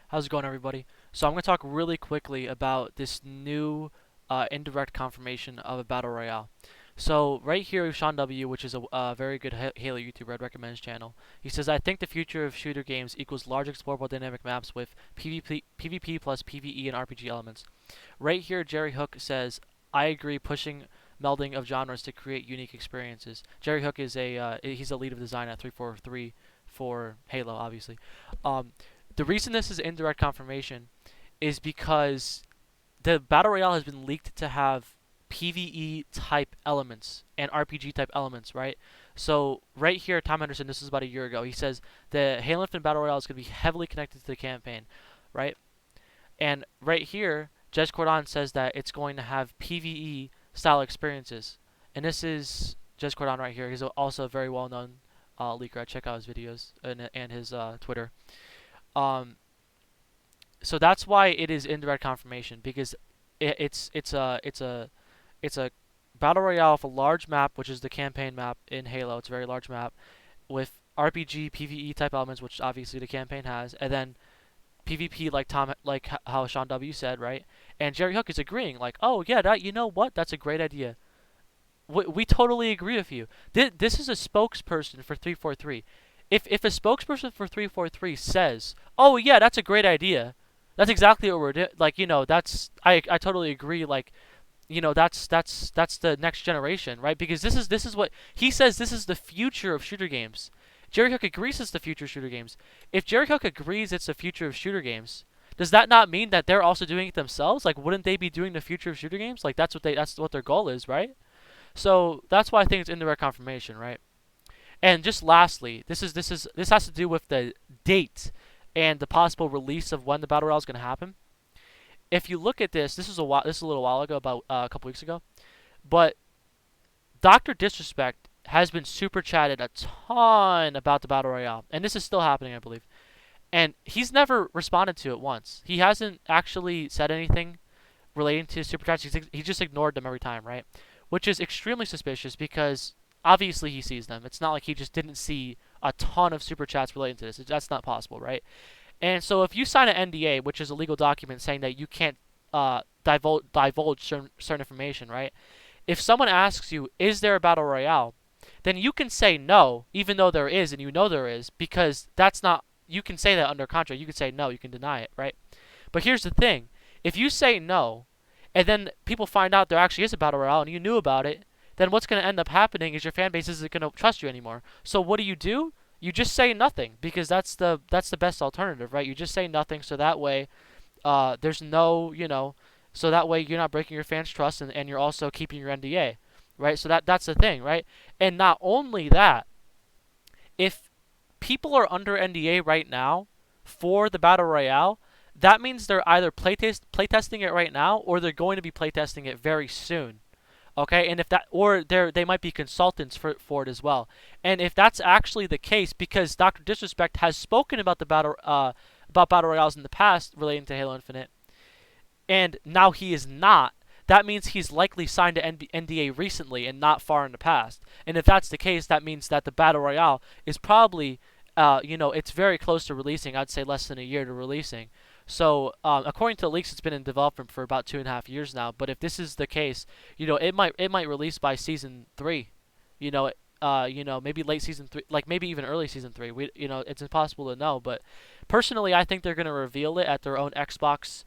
How's it going, everybody? So I'm going to talk really quickly about this new indirect confirmation of a battle royale. So right here is Sean W, which is a very good Halo YouTuber. I'd recommend his channel. He says, "I think the future of shooter games equals large explorable dynamic maps with PvP plus PvE and RPG elements." Right here, Jerry Hook says, "I agree. Pushing melding of genres to create unique experiences." Jerry Hook is he's a lead of design at 343 for Halo, obviously. Um, the reason this is indirect confirmation is because the battle royale has been leaked to have PvE type elements and RPG type elements, right? So right here, Tom Henderson, this is about a year ago. He says the Halo Infinite Battle Royale is going to be heavily connected to the campaign, right? And right here, Jez Cordon says that it's going to have PvE style experiences, and this is Jez Cordon right here. He's also a very well known leaker. I check out his videos and his Twitter. Um, so that's why it is indirect confirmation, because it's a battle royale with a large map, which is the campaign map in Halo. It's a very large map with RPG PvE type elements, which obviously the campaign has, and then PvP, like how Sean W said, right? And Jerry Hook is agreeing, like, oh yeah, that, you know what, that's a great idea. We totally agree with you. This is a spokesperson for 343. If a spokesperson for 343 says, "Oh yeah, that's a great idea," that's exactly what we're doing. Like, that's I totally agree. Like, that's the next generation, right? Because this is what he says. This is the future of shooter games. Jerry Hook agrees it's the future of shooter games. If Jerry Hook agrees it's the future of shooter games, does that not mean that they're also doing it themselves? Like, wouldn't they be doing the future of shooter games? Like, that's what their goal is, right? So that's why I think it's indirect confirmation, right? And just lastly, this has to do with the date and the possible release of when the battle royale is going to happen. If you look at this is a little while ago, about a couple weeks ago, but Doctor Disrespect has been super chatted a ton about the battle royale, and this is still happening, I believe. And he's never responded to it once. He hasn't actually said anything relating to super chats. He just ignored them every time, right? Which is extremely suspicious because obviously he sees them. It's not like he just didn't see a ton of super chats relating to this. That's not possible, right? And so if you sign an NDA, which is a legal document saying that you can't divulge certain information, right? If someone asks you, is there a battle royale? Then you can say no, even though there is, and you know there is, because that's not, you can say that under contract. You can say no, you can deny it, right? But here's the thing. If you say no, and then people find out there actually is a battle royale and you knew about it, then what's going to end up happening is your fan base isn't going to trust you anymore. So what do? You just say nothing, because that's the best alternative, right? You just say nothing, so that way there's no, so that way you're not breaking your fans' trust, and you're also keeping your NDA, right? So that's the thing, right? And not only that, if people are under NDA right now for the battle royale, that means they're either playtesting it right now, or they're going to be playtesting it very soon. Okay, and if that, or they might be consultants for it as well. And if that's actually the case, because Dr. Disrespect has spoken about the about battle royales in the past relating to Halo Infinite, and now he is not, that means he's likely signed an NDA recently and not far in the past. And if that's the case, that means that the battle royale is probably, it's very close to releasing. I'd say less than a year to releasing. So according to the leaks, it's been in development for about 2.5 years now. But if this is the case, it might release by season 3. Maybe late season 3, like maybe even early season 3. It's impossible to know. But personally, I think they're gonna reveal it at their own Xbox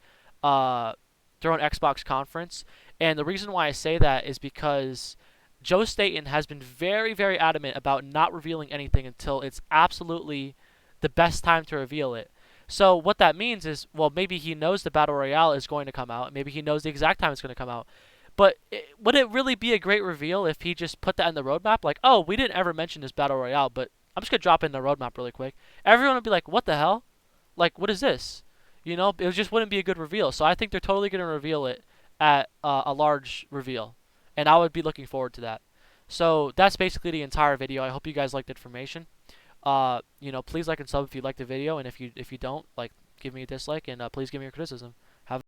conference. And the reason why I say that is because Joe Staten has been very, very adamant about not revealing anything until it's absolutely the best time to reveal it. So what that means is, well, maybe he knows the Battle Royale is going to come out. Maybe he knows the exact time it's going to come out. But would it really be a great reveal if he just put that in the roadmap? Like, oh, we didn't ever mention this Battle Royale, but I'm just going to drop it in the roadmap really quick. Everyone would be like, what the hell? Like, what is this? It just wouldn't be a good reveal. So I think they're totally going to reveal it at a large reveal. And I would be looking forward to that. So that's basically the entire video. I hope you guys liked the information. Please like and sub if you like the video, and if you don't, like, give me a dislike, and please give me your criticism.